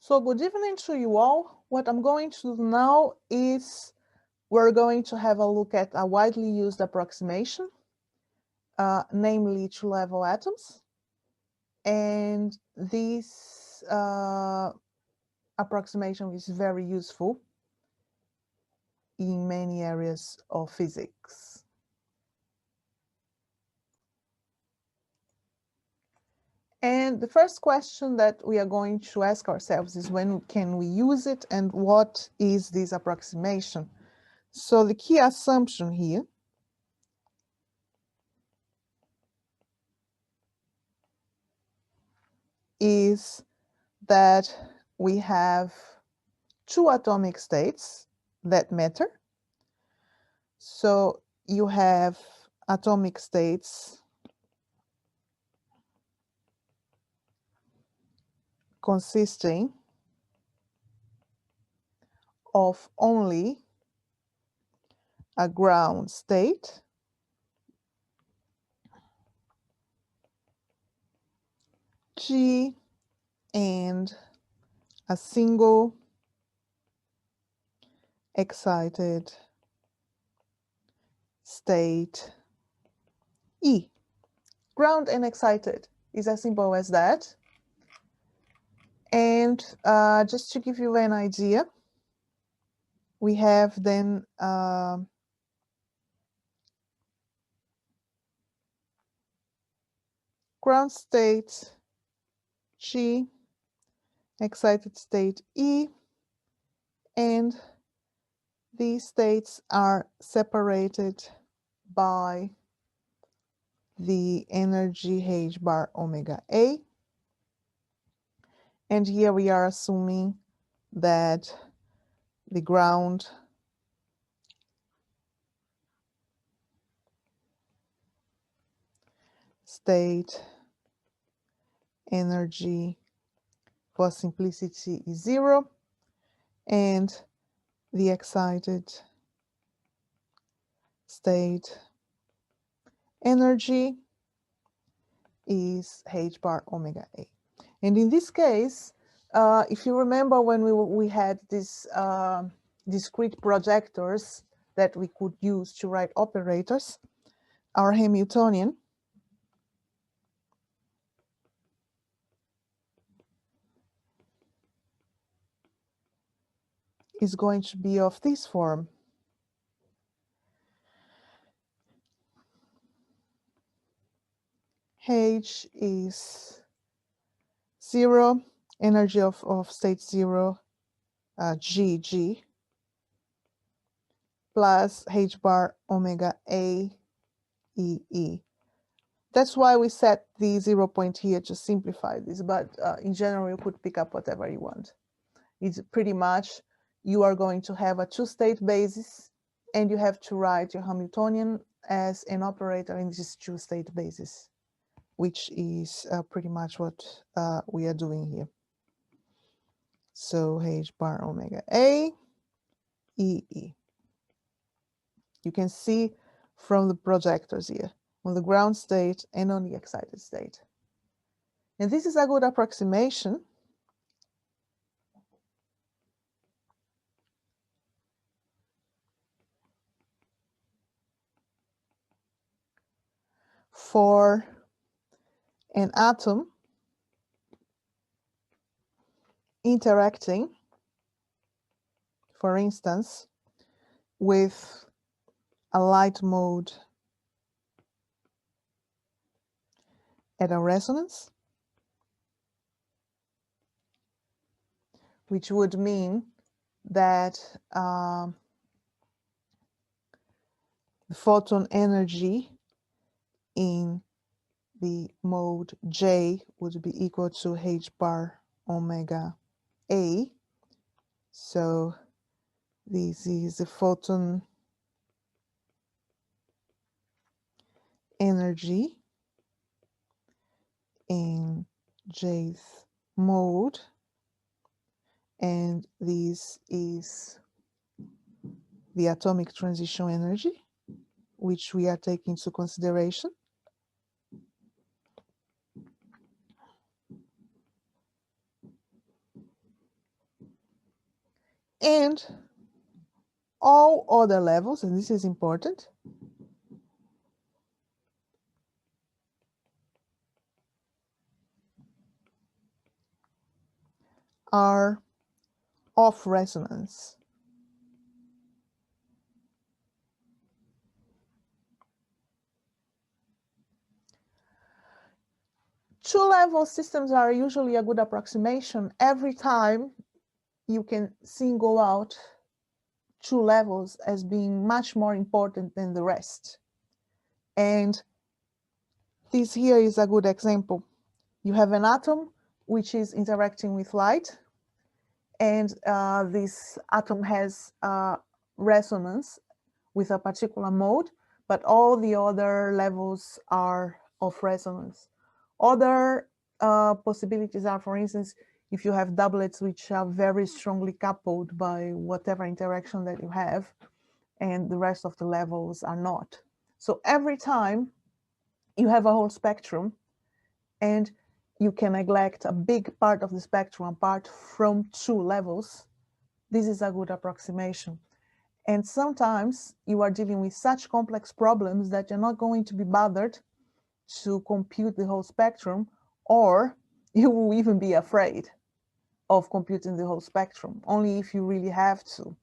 So good evening to you all. What I'm going to do now is we're going to have a look at a widely used approximation, namely two-level atoms. And this approximation is very useful in many areas of physics. And the first question that we are going to ask ourselves is when can we use it and what is this approximation? So the key assumption here is that we have two atomic states that matter. So you have atomic states consisting of only a ground state G and a single excited state E. Ground and excited is as simple as that. And just to give you an idea, we have then ground state G, excited state E, and these states are separated by the energy h bar omega A. And here we are assuming that the ground state energy for simplicity is 0, and the excited state energy is h bar omega A. And in this case, if you remember when we had these discrete projectors that we could use to write operators, our Hamiltonian is going to be of this form. H is 0, energy of state 0, G, plus h bar omega A, E. That's why we set the 0 point here to simplify this, but in general, you could pick up whatever you want. It's pretty much, you are going to have a two-state basis, and you have to write your Hamiltonian as an operator in this two-state basis, which is pretty much what we are doing here. So h bar omega A, E. You can see from the projectors here, on the ground state and on the excited state. And this is a good approximation for an atom interacting, for instance, with a light mode at a resonance, which would mean that the photon energy in the mode J would be equal to h bar omega A. So this is the photon energy in Jth mode, and this is the atomic transition energy, which we are taking into consideration. And all other levels, and this is important, are off resonance. Two-level systems are usually a good approximation. Every time you can single out two levels as being much more important than the rest. And this here is a good example. You have an atom which is interacting with light, and this atom has resonance with a particular mode, but all the other levels are of resonance. Other possibilities are, for instance, if you have doublets which are very strongly coupled by whatever interaction that you have, and the rest of the levels are not. So every time you have a whole spectrum, and you can neglect a big part of the spectrum apart from two levels, this is a good approximation. And sometimes you are dealing with such complex problems that you're not going to be bothered to compute the whole spectrum, or you will even be afraid of computing the whole spectrum, only if you really have to.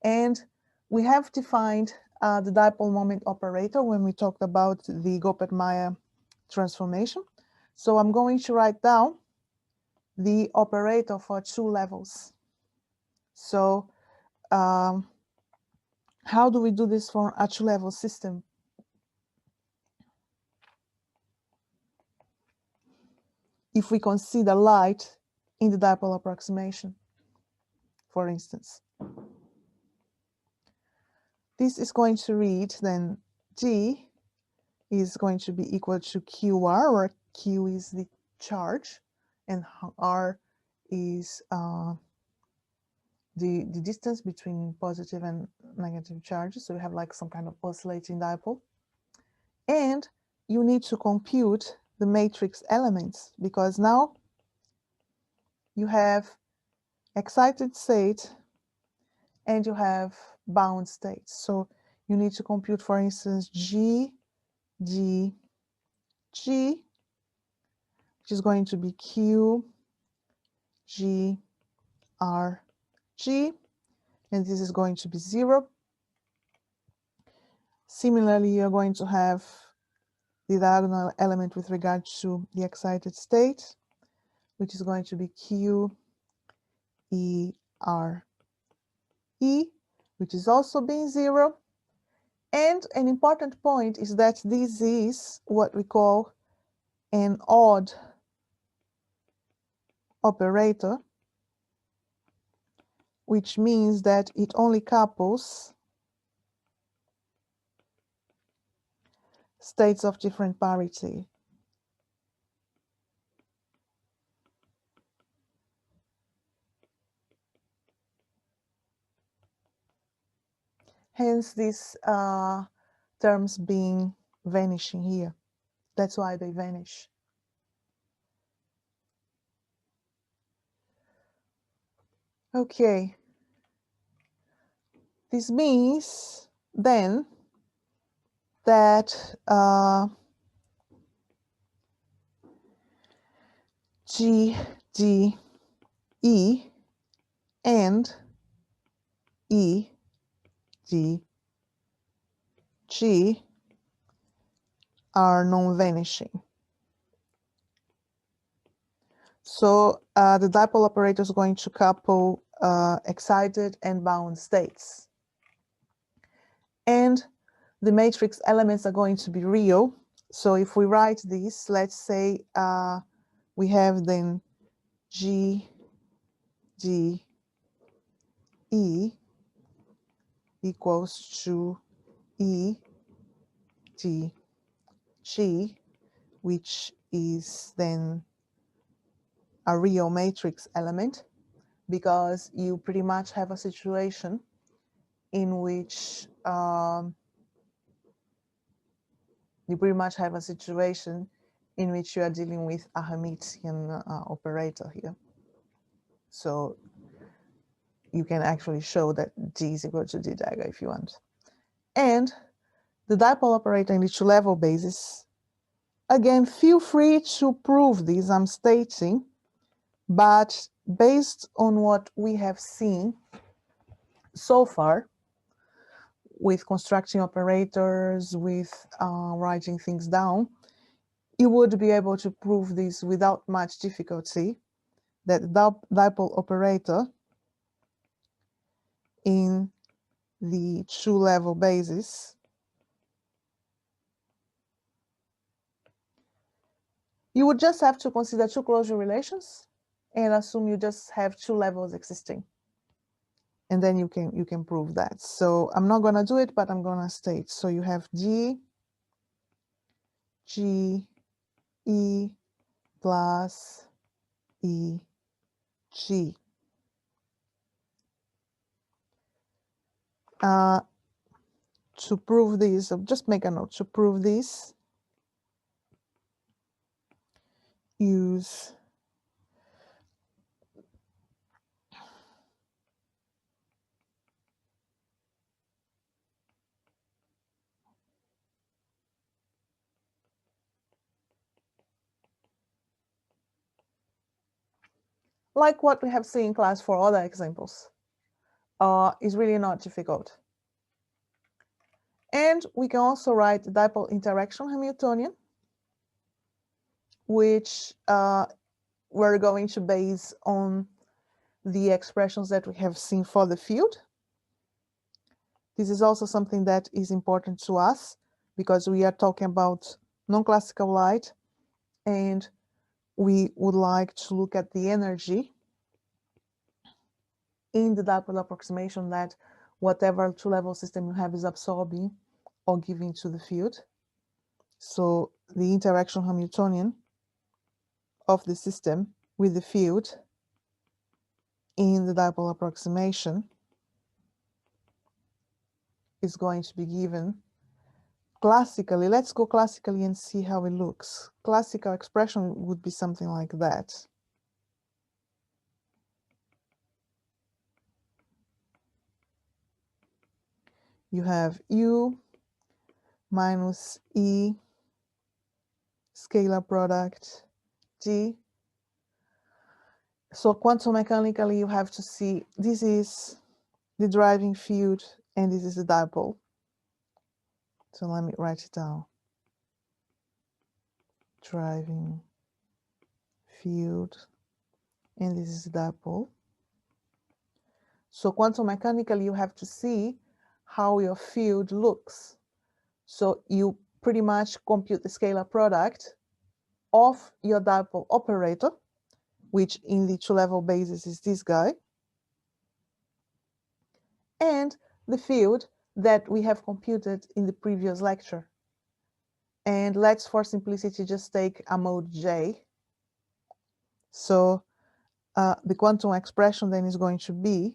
And we have defined the dipole moment operator when we talked about the Goppert-Meyer transformation. So I'm going to write down the operator for two levels. So how do we do this for a two-level system? If we consider light in the dipole approximation, for instance. This is going to read then G is going to be equal to QR, where Q is the charge and R is the distance between positive and negative charges. So we have like some kind of oscillating dipole. And you need to compute the matrix elements, because now you have excited state and you have bound states. So you need to compute, for instance, G, G, G, which is going to be Q, G, R, G, and this is going to be 0. Similarly, you're going to have the diagonal element with regard to the excited state, which is going to be Q, E, R, E, which is also being 0. And an important point is that this is what we call an odd operator, which means that it only couples states of different parity. Hence, these terms being vanishing here. That's why they vanish. Okay. This means then that G, D, E and E, D, G are non-vanishing. So the dipole operator is going to couple excited and bound states. And the matrix elements are going to be real. So if we write this, let's say we have then G, D, E equals to E, D, G, which is then a real matrix element, because you pretty much have a situation in which you are dealing with a Hemisian operator here. So you can actually show that G is equal to D dagger if you want. And the dipole operator in the two-level basis, again, feel free to prove this, I'm stating, but based on what we have seen so far, with constructing operators, with writing things down, you would be able to prove this without much difficulty, that the dipole operator in the two-level basis you would just have to consider two closure relations and assume you just have two levels existing. And then you can prove that. So I'm not going to do it, but I'm going to state. So you have G, G, E plus E, G. To prove this, so just make a note. To prove this, use like what we have seen in class for other examples. Is really not difficult. And we can also write the dipole interaction Hamiltonian, which we're going to base on the expressions that we have seen for the field. This is also something that is important to us because we are talking about non-classical light, and we would like to look at the energy in the dipole approximation that whatever two-level system you have is absorbing or giving to the field. So the interaction Hamiltonian of the system with the field in the dipole approximation is going to be given classically. Let's go classically and see how it looks. Classical expression would be something like that. You have U minus E scalar product G. So quantum mechanically you have to see this is the driving field and this is the dipole. So let me write it down. Driving field and this is the dipole. So quantum mechanically you have to see how your field looks. So you pretty much compute the scalar product of your dipole operator, which in the two-level basis is this guy, and the field that we have computed in the previous lecture. And let's, for simplicity, just take a mode J. So the quantum expression then is going to be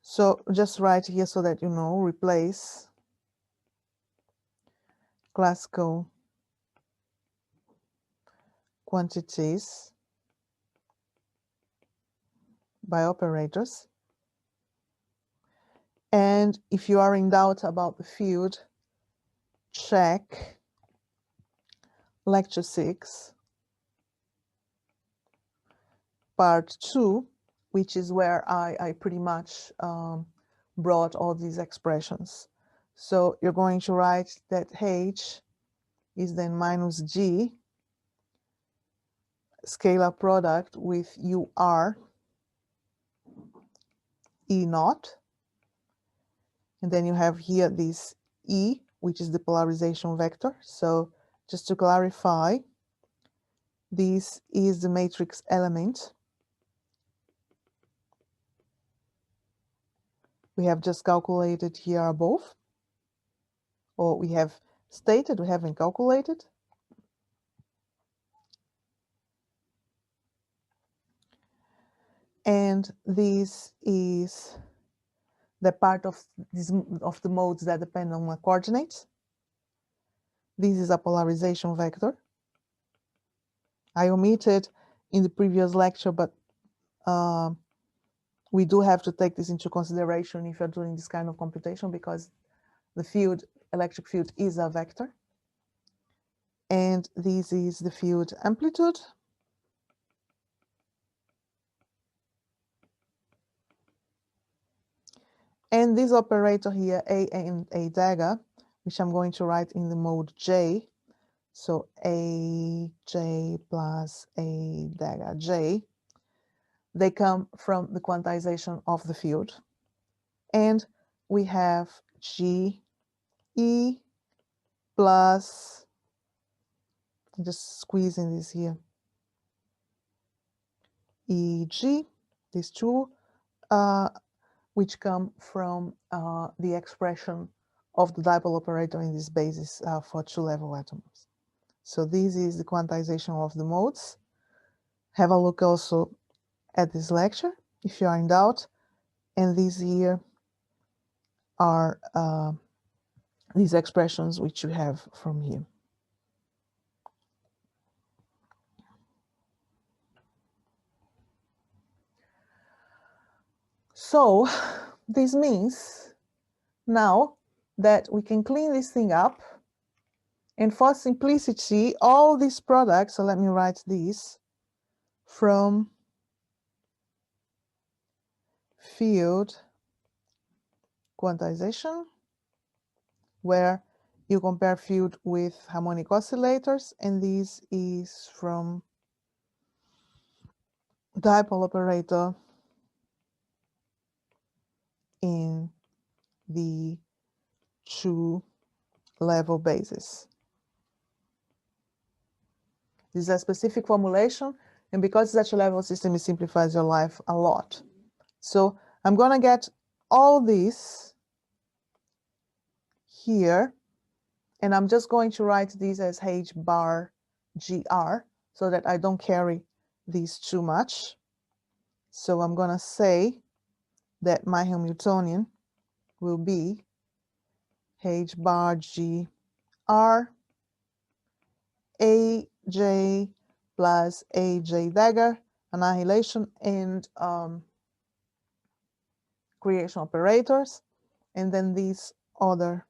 so just write here so that you know, replace classical quantities by operators. And if you are in doubt about the field, check lecture 6, part 2, which is where I pretty much brought all these expressions. So you're going to write that H is then minus G scalar product with UR E naught. And then you have here this E, which is the polarization vector. So just to clarify, this is the matrix element. We have just calculated here above, or we have stated, we haven't calculated. And this is the part of the modes that depend on the coordinates. This is a polarization vector. I omitted in the previous lecture, but we do have to take this into consideration if you're doing this kind of computation, because the field, electric field, is a vector. And this is the field amplitude. And this operator here, A and A dagger, which I'm going to write in the mode J. So AJ plus A dagger J, they come from the quantization of the field. And we have GE plus, I'm just squeezing this here, EG, these two, which come from the expression of the dipole operator in this basis for two-level atoms. So this is the quantization of the modes. Have a look also at this lecture if you are in doubt. And these here are these expressions which you have from here. So this means now that we can clean this thing up, and for simplicity, all these products, so let me write these, from field quantization, where you compare field with harmonic oscillators, and this is from dipole operator in the two-level basis. This is a specific formulation, and because it's a two-level system, it simplifies your life a lot. So I'm going to get all this here, and I'm just going to write these as H bar GR so that I don't carry these too much. So I'm going to say that my Hamiltonian will be H bar GR AJ plus AJ dagger, annihilation, and creation operators, and then these other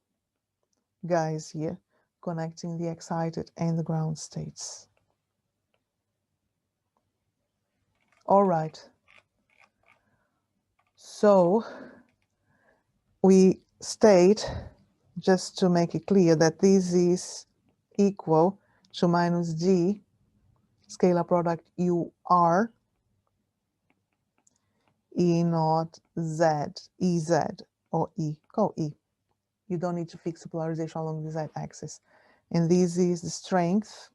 guys here connecting the excited and the ground states. All right. So we state, just to make it clear, that this is equal to minus G scalar product UR E naught Z, EZ, or E, call E. You don't need to fix the polarization along the Z axis. And this is the strength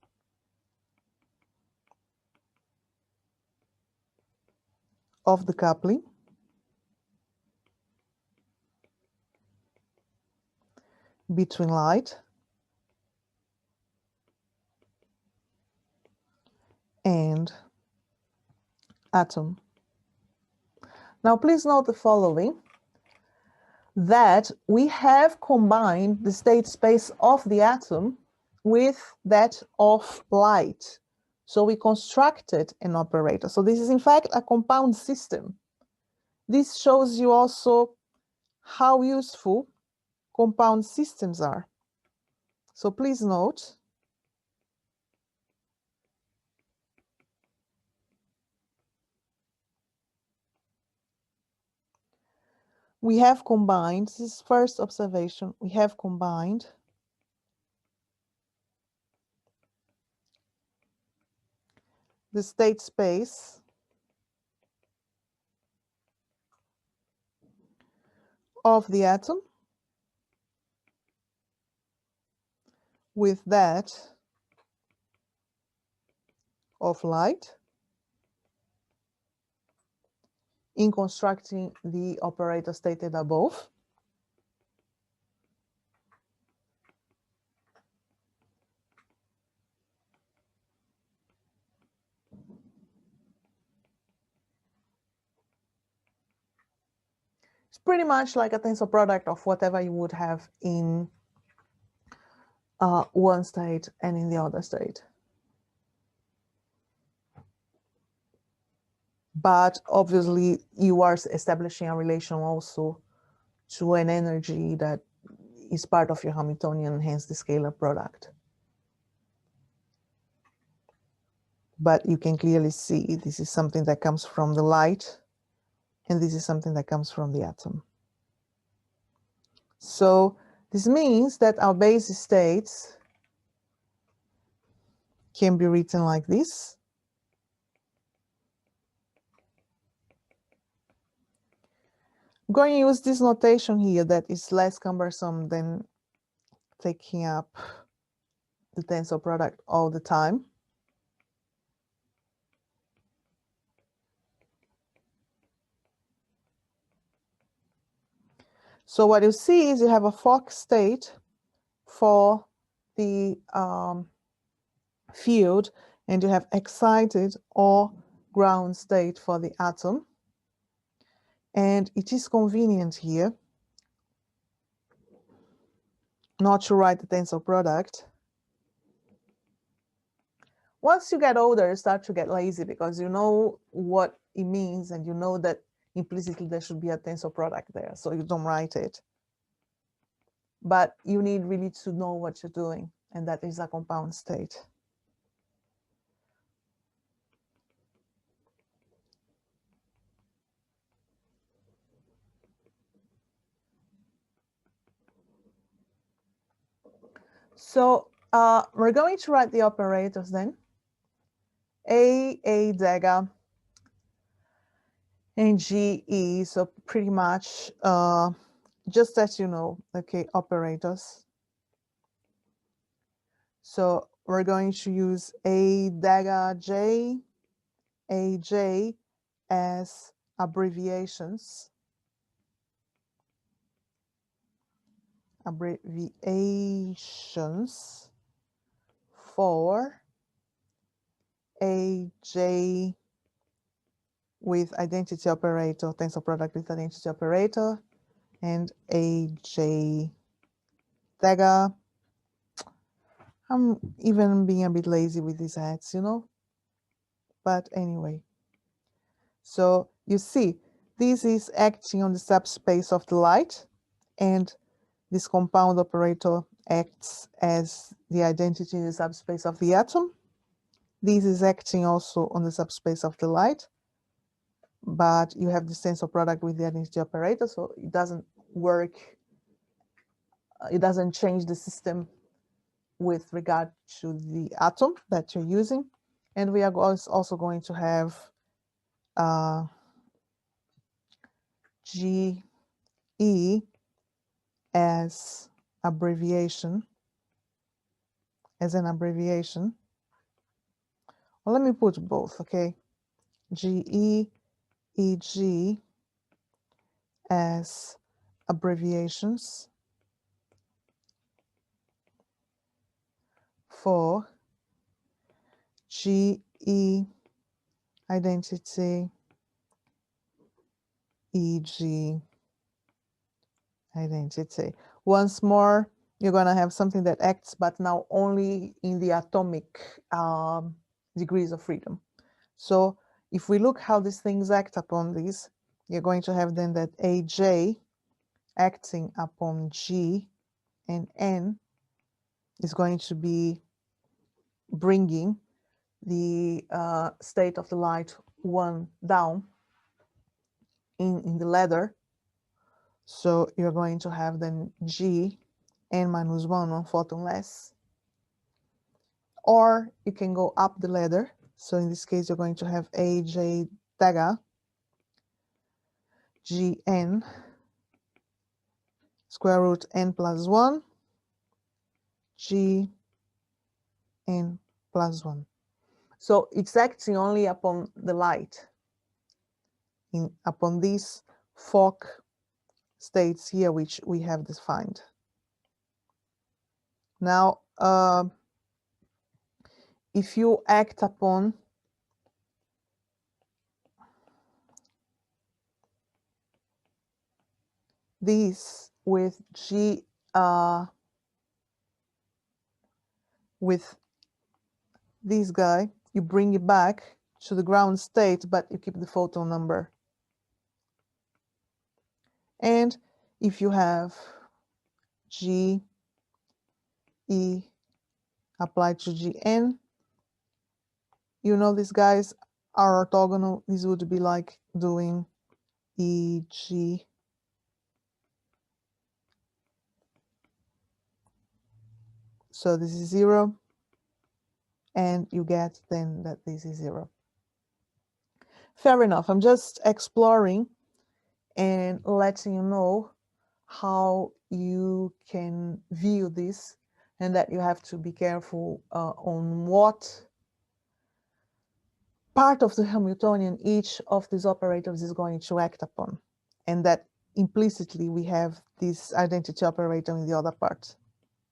of the coupling between light and atom. Now, please note the following, that we have combined the state space of the atom with that of light. So we constructed an operator. So this is in fact a compound system. This shows you also how useful compound systems are. So please note we have combined, this is first observation, we have combined the state space of the atom with that of light in constructing the operator stated above. It's pretty much like a tensor product of whatever you would have in one state and in the other state. But obviously you are establishing a relation also to an energy that is part of your Hamiltonian, hence the scalar product. But you can clearly see this is something that comes from the light, and this is something that comes from the atom. So this means that our basis states can be written like this. I'm going to use this notation here that is less cumbersome than taking up the tensor product all the time. So what you see is you have a Fock state for the field, and you have excited or ground state for the atom. And it is convenient here not to write the tensor product. Once you get older, you start to get lazy because you know what it means and you know that implicitly there should be a tensor product there, so you don't write it. But you need really to know what you're doing, and that is a compound state. So we're going to write the operators then. A dagger, and GE, so pretty much just as you know, okay, operators. So we're going to use A dagger J, AJ as abbreviations. For AJ with identity operator, tensor product with identity operator, and AJ dagger. I'm even being a bit lazy with these hats, you know? But anyway. So you see, this is acting on the subspace of the light, and this compound operator acts as the identity in the subspace of the atom. This is acting also on the subspace of the light, but you have the tensor product with the identity operator, so it doesn't work, it doesn't change the system with regard to the atom that you're using. And we are also going to have GE as abbreviation, as an abbreviation. Well, let me put both, okay? GE, EG as abbreviations for GE identity, EG identity. Once more, you're going to have something that acts, but now only in the atomic degrees of freedom. So if we look how these things act upon these, you're going to have then that AJ acting upon G and N is going to be bringing the state of the light one down in the ladder. So you're going to have then G N minus 1 photon less. Or you can go up the ladder. So in this case, you're going to have AJ dagger GN square root n plus 1 G n plus 1. So it's acting only upon the light, upon these Fock states here, which we have defined. Now, if you act upon this with G with this guy, you bring it back to the ground state, but you keep the photon number. And if you have G, E applied to Gn, you know these guys are orthogonal. This would be like doing EG. So this is 0, and you get then that this is 0. Fair enough. I'm just exploring and letting you know how you can view this, and that you have to be careful on what part of the Hamiltonian each of these operators is going to act upon, and that implicitly we have this identity operator in the other part.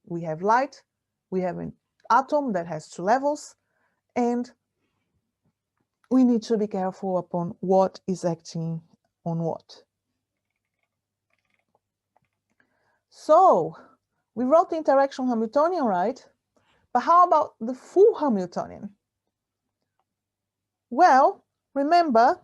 We have light, we have an atom that has 2 levels, and we need to be careful upon what is acting on what. So we wrote the interaction Hamiltonian, right? But how about the full Hamiltonian? Well, remember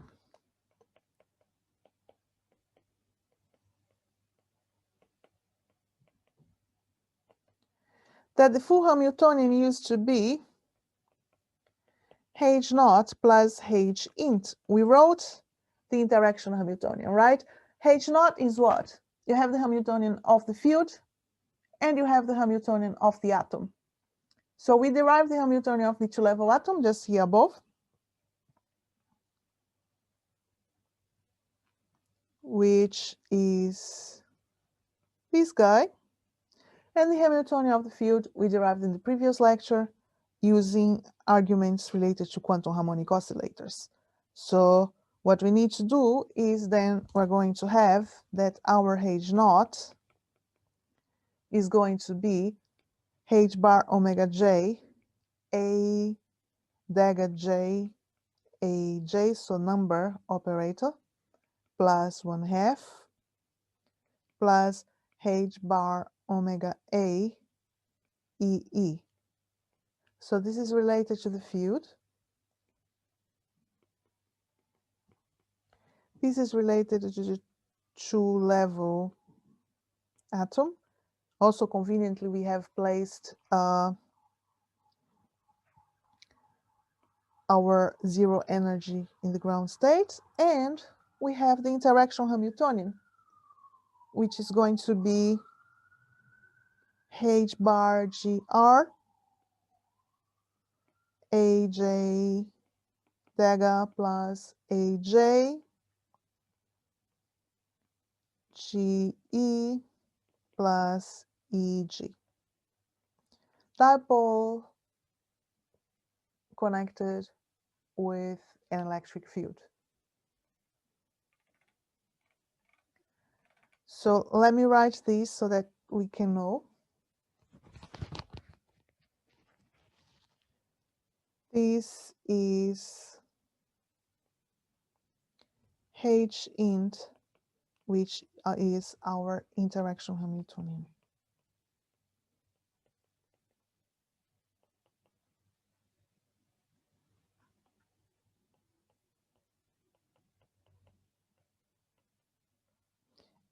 that the full Hamiltonian used to be H naught plus H int. We wrote the interaction Hamiltonian, right? H naught is what? You have the Hamiltonian of the field, and you have the Hamiltonian of the atom. So we derive the Hamiltonian of the 2-level atom just here above, which is this guy. And the Hamiltonian of the field we derived in the previous lecture using arguments related to quantum harmonic oscillators. So what we need to do is then we're going to have that our H naught is going to be H bar omega j, A dagger j, A j, so number operator, plus 1/2, plus H bar omega A, E E. So this is related to the field. This is related to the 2-level atom. Also conveniently, we have placed our 0 energy in the ground state, and we have the interaction Hamiltonian, which is going to be H bar GR, AJ dagger plus AJ, GE plus EG. Dipole connected with an electric field. So let me write this so that we can know. This is H int, which is our interaction Hamiltonian.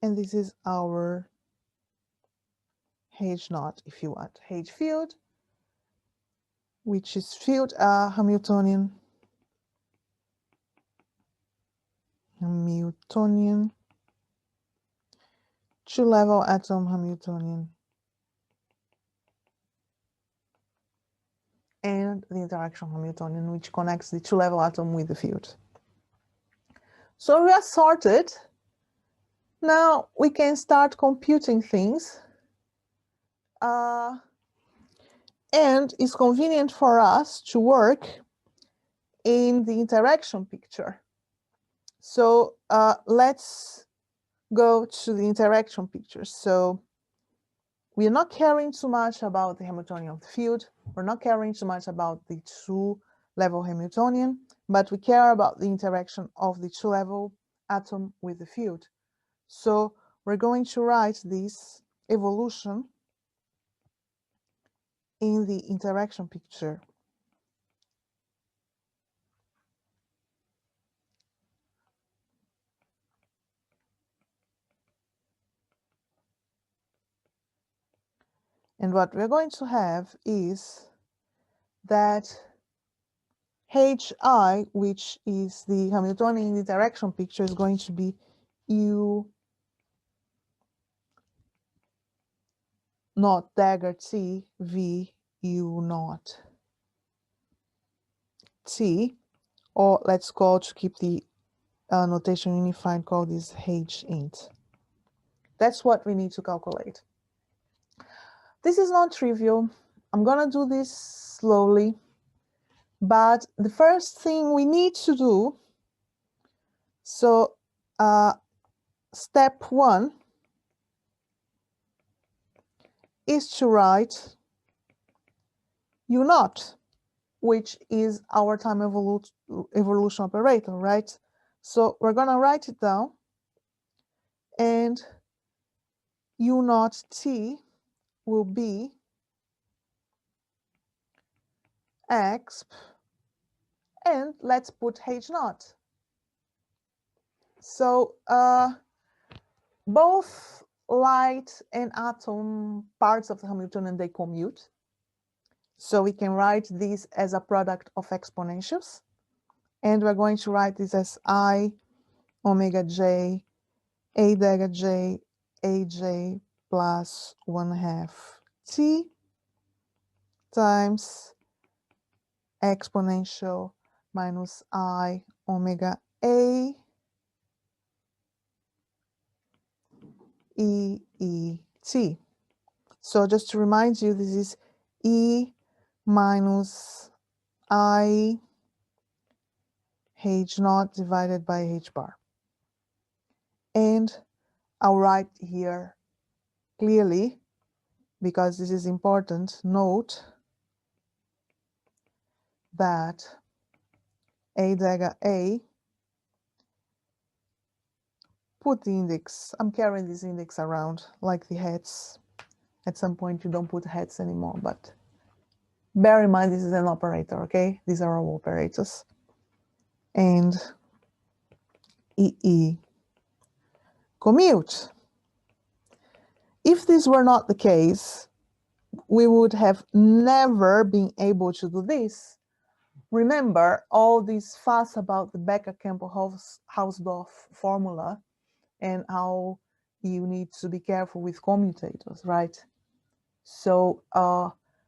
And this is our H naught, if you want. H field, which is field Hamiltonian. Hamiltonian. 2-level atom Hamiltonian. And the interaction Hamiltonian, which connects the 2-level atom with the field. So we are sorted. Now we can start computing things. And it's convenient for us to work in the interaction picture. So let's go to the interaction picture. So we're not caring too much about the Hamiltonian of the field. We're not caring too much about the 2-level Hamiltonian, but we care about the interaction of the 2-level atom with the field. So we're going to write this evolution in the interaction picture. And what we're going to have is that HI, which is the Hamiltonian interaction picture, is going to be U naught dagger T V U naught T, or let's call, to keep the notation unified, call this H int. That's what we need to calculate. This is not trivial. I'm gonna do this slowly, but the first thing we need to do, so step 1 is to write U naught, which is our time evolution operator, right? So we're gonna write it down, and U naught T will be exp, and let's put H naught. So both light and atom parts of the Hamiltonian, they commute. So we can write this as a product of exponentials. And we're going to write this as I omega j, a dagger j, aj plus 1/2 t times exponential minus I omega a e e t. So just to remind you, this is e minus I h naught divided by h bar. And I'll write here clearly, because this is important, note that a dagger a, put the index, I'm carrying this index around like the heads. At some point you don't put heads anymore, but bear in mind this is an operator, okay? These are all operators. And EE commute. If this were not the case, we would have never been able to do this. Remember all this fuss about the Becker-Campbell-Hausdorff formula and how you need to be careful with commutators, right? So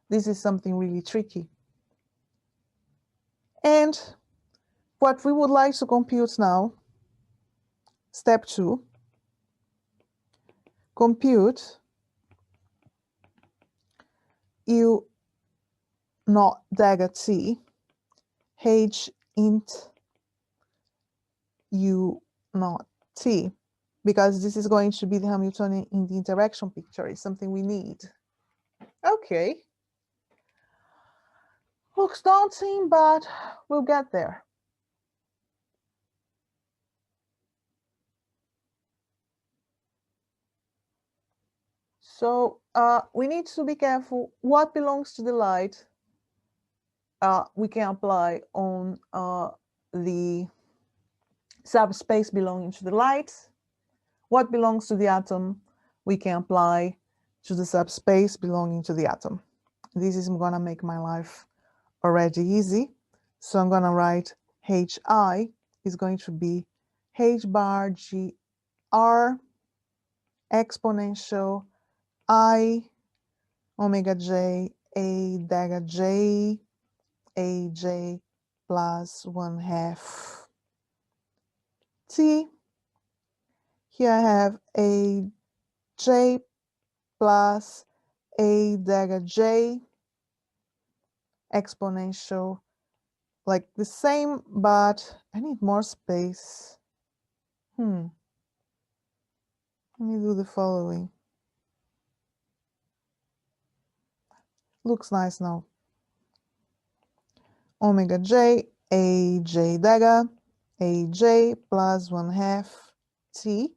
this is something really tricky. And what we would like to compute now, step 2, compute U naught dagger T H int U naught T, because this is going to be the Hamiltonian in the interaction picture. It's something we need. Okay. Looks daunting, but we'll get there. So we need to be careful what belongs to the light. We can apply on the subspace belonging to the light. What belongs to the atom, we can apply to the subspace belonging to the atom. This is going to make my life already easy. So I'm going to write HI is going to be H bar GR exponential I omega j a dagger j aj plus 1/2 t. Here I have a j plus a dagger j exponential, like the same, but I need more space. Let me do the following. Looks nice now. Omega j, a j dagger, a j plus 1/2 t.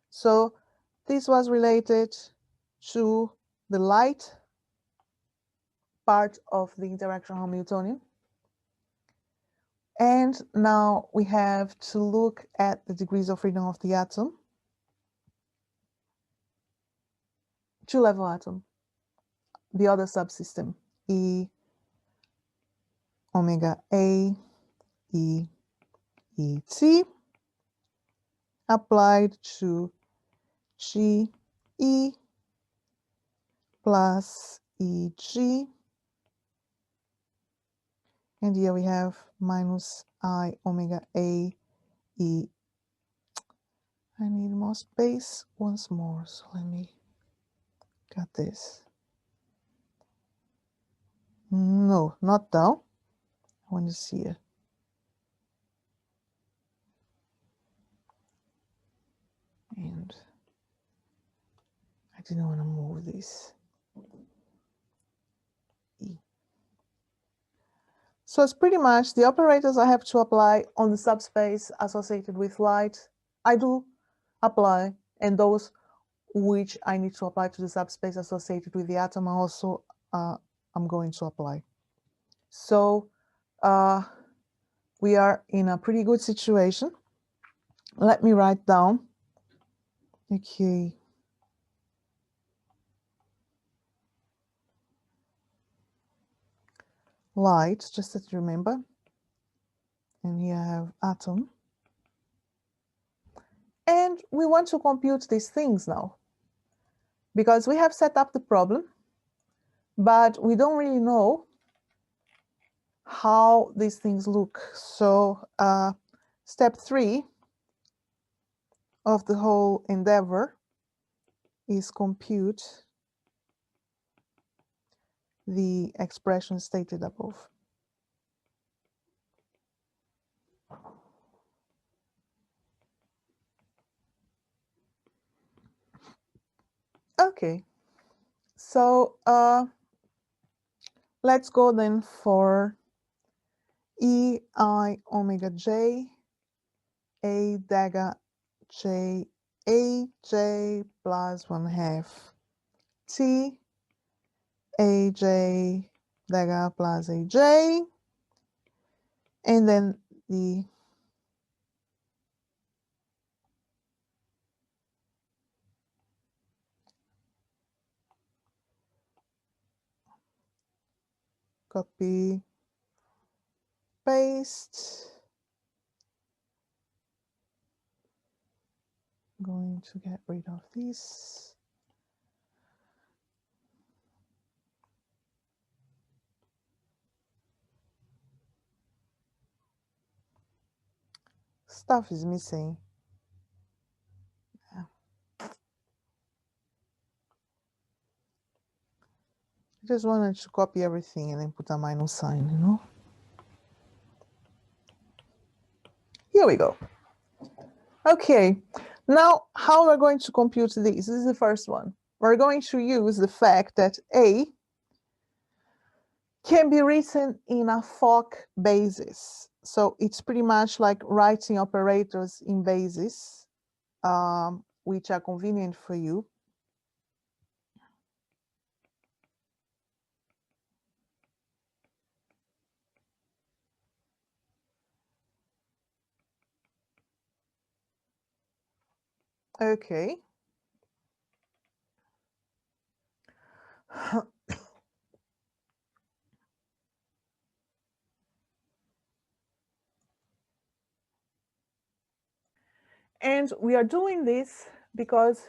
So this was related to the light part of the interaction Hamiltonian. And now we have to look at the degrees of freedom of the atom. Two-level atom, the other subsystem, E omega A E E T applied to G E plus E G. And here we have minus I omega A E. I need more space once more, so let me cut this. No, not down. I want to see it. And I didn't want to move this. E. So it's pretty much the operators I have to apply on the subspace associated with light, I do apply, and those which I need to apply to the subspace associated with the atom also I'm going to apply. So we are in a pretty good situation. Let me write down. Okay. Light, just that you remember. And here I have atom. And we want to compute these things now, because we have set up the problem, but we don't really know how these things look. So step 3 of the whole endeavor is compute the expression stated above. Okay, so let's go then for E I omega j A dagger j A j plus 1/2 T A j dagger plus A j, and then the copy paste. I'm going to get rid of this. Stuff is missing. Yeah. I just wanted to copy everything and then put a minus sign, you know. Here we go. Okay, now how we're going to compute this? This is the first one. We're going to use the fact that A can be written in a Fock basis. So it's pretty much like writing operators in basis, which are convenient for you. Okay. And we are doing this because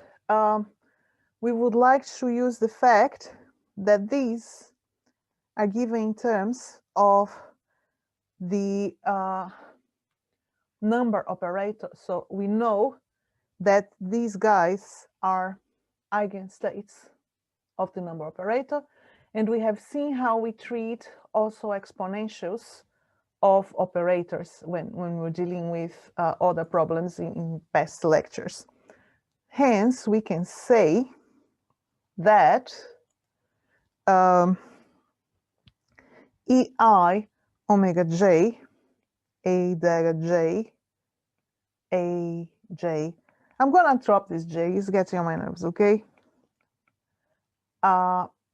we would like to use the fact that these are given in terms of the number operator. So we know that these guys are eigenstates of the number operator. And we have seen how we treat also exponentials of operators when we're dealing with other problems in past lectures. Hence, we can say that EI omega j, A dagger j, A j. I'm going to drop this j, it's getting on my nerves, okay?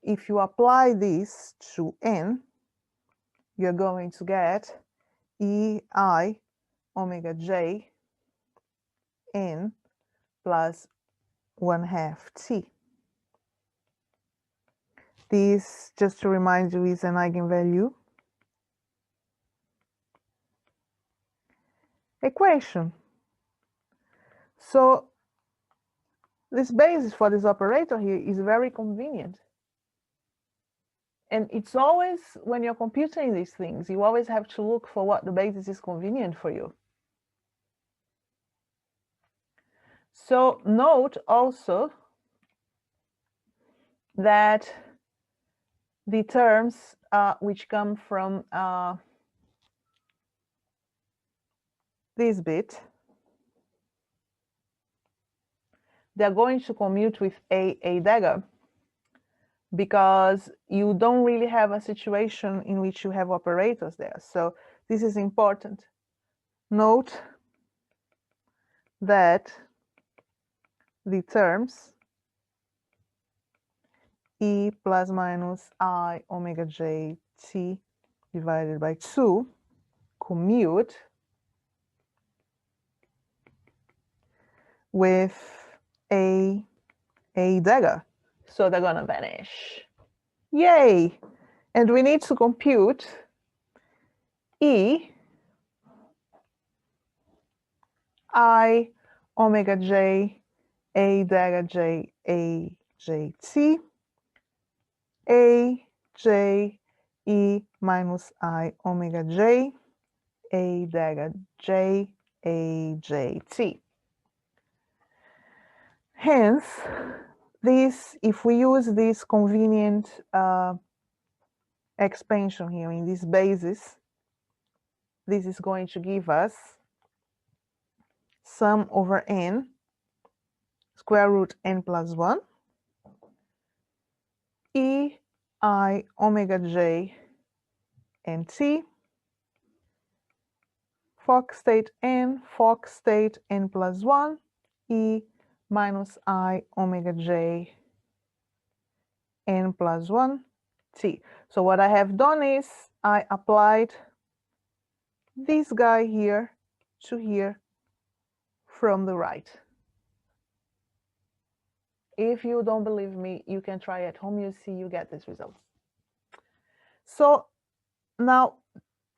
if you apply this to n, you're going to get ei omega j n plus 1/2 t. This, just to remind you, is an eigenvalue equation. So this basis for this operator here is very convenient. And it's always, when you're computing these things, you always have to look for what the basis is convenient for you. So note also that the terms which come from this bit, they're going to commute with a dagger, because you don't really have a situation in which you have operators there. So this is important. Note that the terms e plus minus I omega j t divided by 2 commute with a dagger. So they're gonna vanish. Yay! And we need to compute e I omega j a dagger j a j t a j e minus I omega j a dagger j a j t. Hence, this, if we use this convenient expansion here in this basis, this is going to give us sum over n, square root n plus 1, e I omega j and t, Fock state n plus 1, e minus I omega j n plus 1 t. So what I have done is I applied this guy here to here from the right. If you don't believe me, you can try at home. You see, you get this result. So now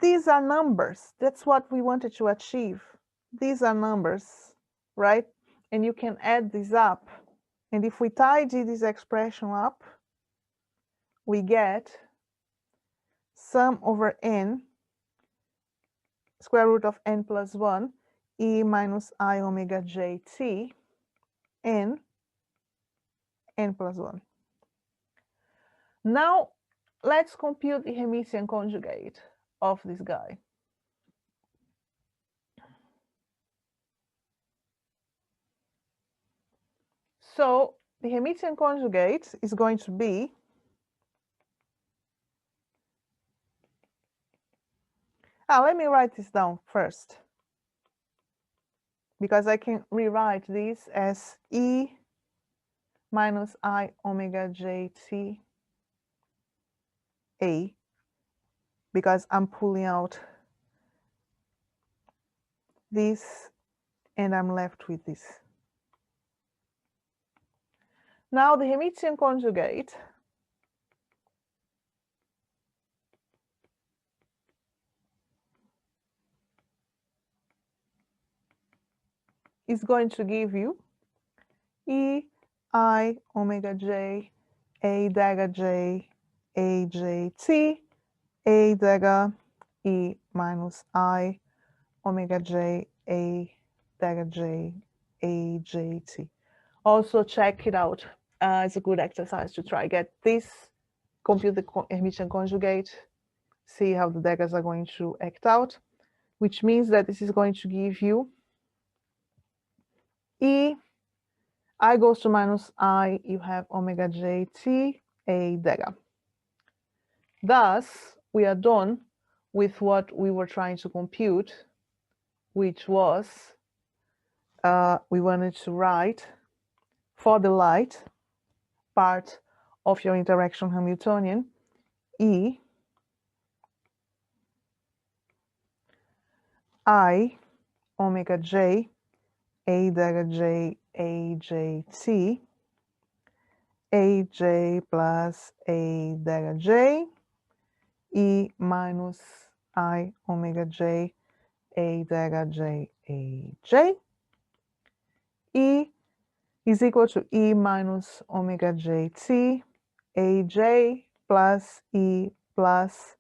these are numbers. That's what we wanted to achieve. These are numbers, right? And you can add this up. And if we tidy this expression up, we get sum over n, square root of n plus 1, e minus I omega j t, n plus 1. Now, let's compute the Hemisian conjugate of this guy. So the Hemisian conjugate is going to be let me write this down first, because I can rewrite this as e minus I omega j t a, because I'm pulling out this and I'm left with this. Now the Hemisian conjugate is going to give you e I omega j a dagger j a j t a dagger e minus I omega j a dagger j a j t. Also check it out. It's a good exercise to try. Get this, compute the Hemisian conjugate, see how the daggers are going to act out, which means that this is going to give you e I goes to minus I, you have omega j t a dagger. Thus, we are done with what we were trying to compute, which was we wanted to write for the light part of your interaction Hamiltonian, E I omega j a dagger j a j t a j plus a dagger j E minus I omega j a dagger j a j. E is equal to E minus omega j t a j plus E plus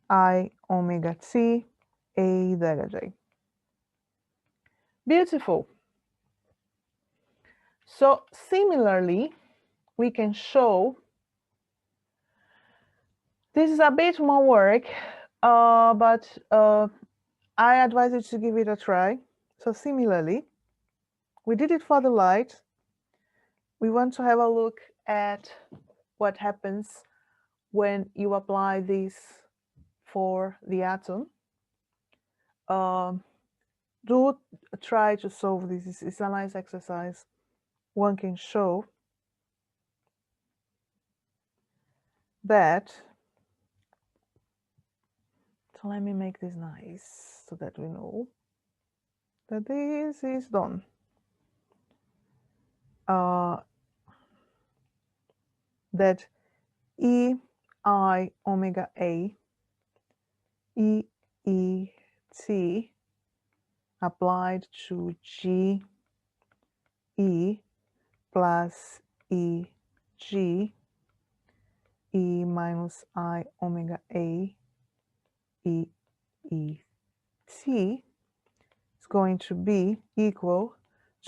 I omega t a dagger j. Beautiful. So similarly, we can show, this is a bit more work, but I advise you to give it a try. So similarly, we did it for the light. We want to have a look at what happens when you apply this for the atom. Do try to solve this. It's a nice exercise. One can show that. So let me make this nice so that we know that this is done. That E I omega A E E T applied to G E plus E G E minus I omega A E E T is going to be equal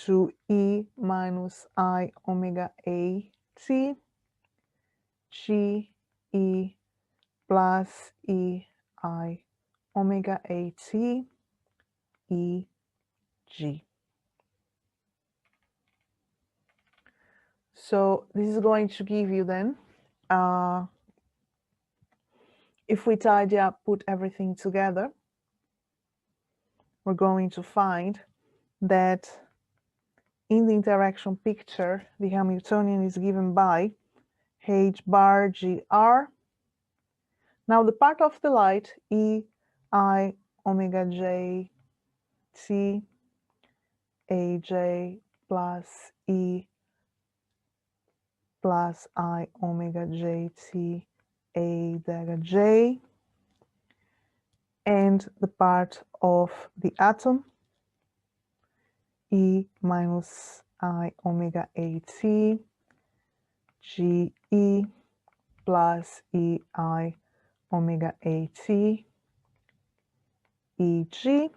to E minus I omega A T G E plus E I omega A T E G. So this is going to give you then, if we tidy up, put everything together, we're going to find that in the interaction picture, the Hamiltonian is given by H bar GR. Now the part of the light, E I omega j T A j plus E plus I omega j T A dagger j, and the part of the atom, E minus I omega A T G E plus E I omega A T E G.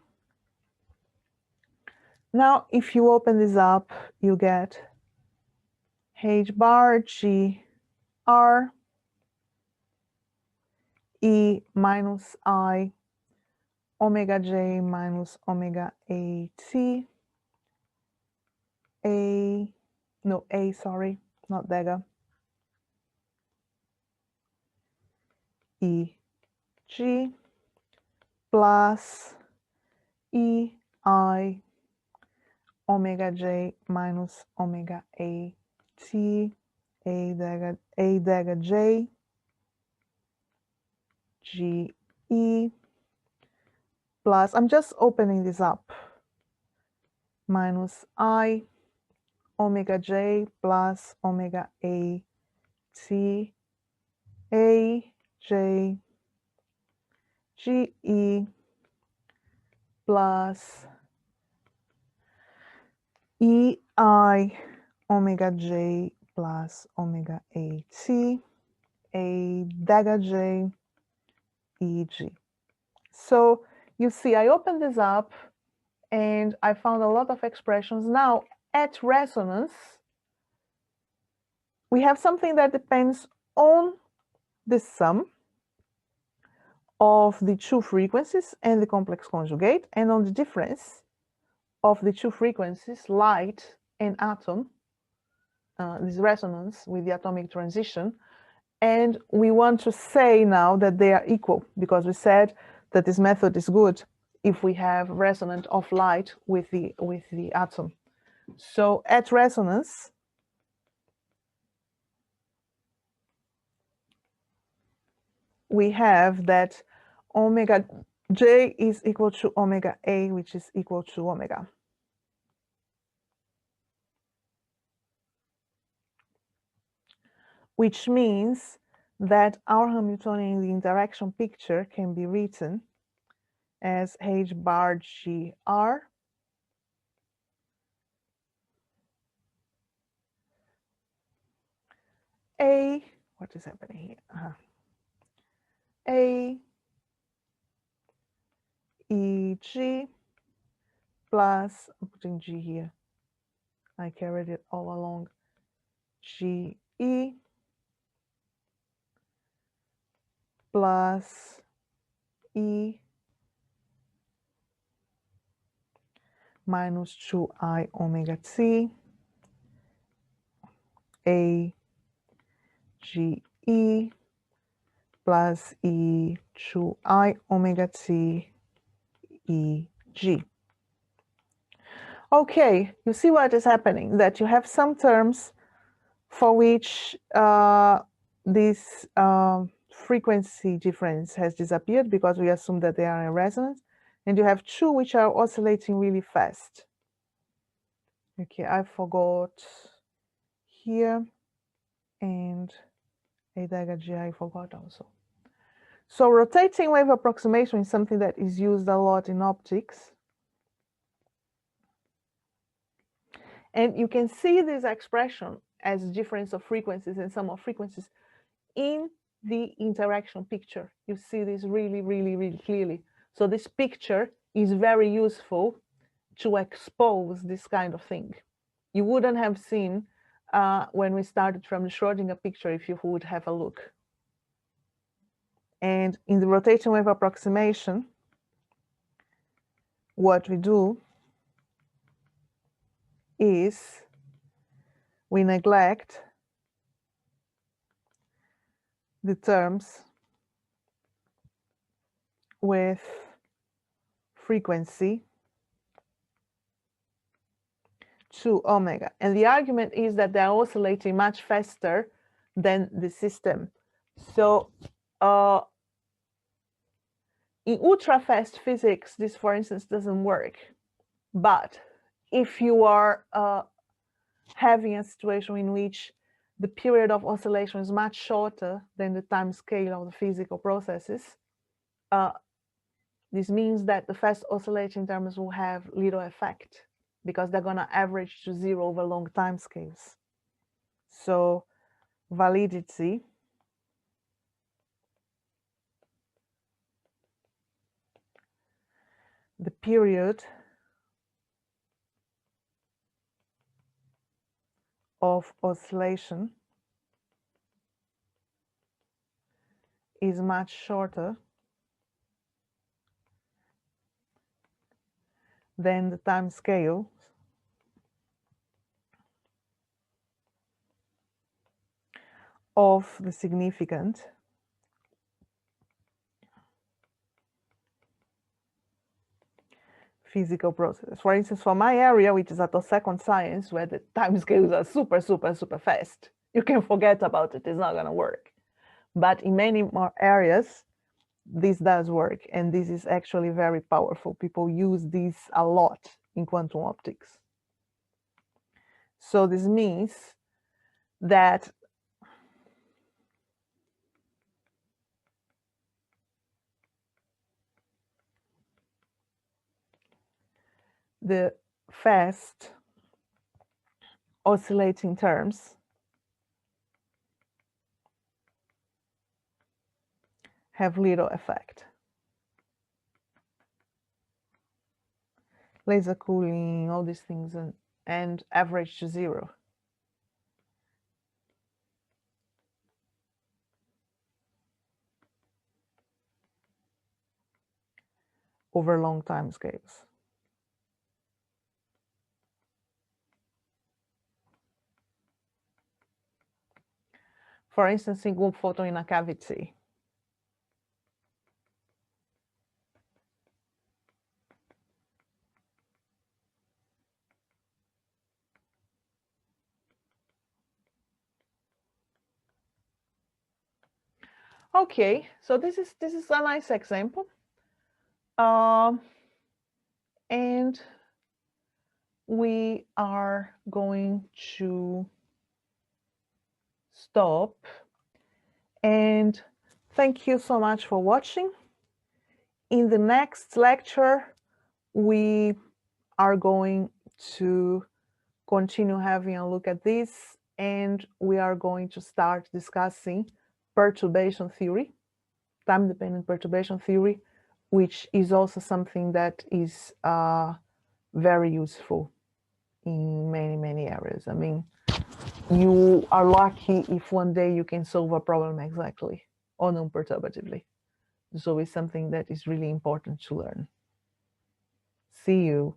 Now, if you open this up, you get H bar G R E minus I omega j minus omega A T A, no, A, sorry, not dagger, E G plus E I omega j minus omega A T A dagger j G E plus, I'm just opening this up, minus I omega j plus omega A T A j G E plus E I omega j plus omega A T A dagger j E G. So you see, I opened this up and I found a lot of expressions. Now at resonance, we have something that depends on the sum of the two frequencies and the complex conjugate, and on the difference of the two frequencies, light and atom, this resonance with the atomic transition. And we want to say now that they are equal, because we said that this method is good if we have resonance of light with the atom. So at resonance, we have that omega j is equal to omega a, which is equal to omega. Which means that our Hamiltonian in the interaction picture can be written as h bar g r a, what is happening here? A E G plus, I'm putting G here, I carried it all along, G E plus E minus 2I omega t A G E plus E 2I omega t E G. Okay, you see what is happening, that you have some terms for which this frequency difference has disappeared because we assume that they are in resonance, and you have two which are oscillating really fast. Okay, I forgot here, and a dagger G I forgot also. So rotating wave approximation is something that is used a lot in optics. And you can see this expression as difference of frequencies and sum of frequencies in the interaction picture. You see this really, really, really clearly. So this picture is very useful to expose this kind of thing. You wouldn't have seen when we started from the Schrodinger picture if you would have a look. And in the rotating wave approximation, what we do is we neglect the terms with frequency 2 omega. And the argument is that they're oscillating much faster than the system. So in ultra-fast physics, this, for instance, doesn't work. But if you are having a situation in which the period of oscillation is much shorter than the time scale of the physical processes, this means that the fast oscillating terms will have little effect because they're going to average to zero over long time scales. So validity the period of oscillation is much shorter than the time scale of the significant physical processes. For instance, for my area, which is attosecond science, where the time scales are super, super, super fast, you can forget about it. It's not going to work. But in many more areas, this does work, and this is actually very powerful. People use this a lot in quantum optics. So this means that the fast oscillating terms have little effect. Laser cooling, all these things, and average to zero. Over long time scales. For instance, single photon in a cavity. Okay, so this is a nice example. And we are going to stop. And thank you so much for watching. In the next lecture, we are going to continue having a look at this, and we are going to start discussing perturbation theory, time-dependent perturbation theory, which is also something that is very useful in many areas. I mean, you are lucky if one day you can solve a problem exactly or non-perturbatively. So it's something that is really important to learn. See you.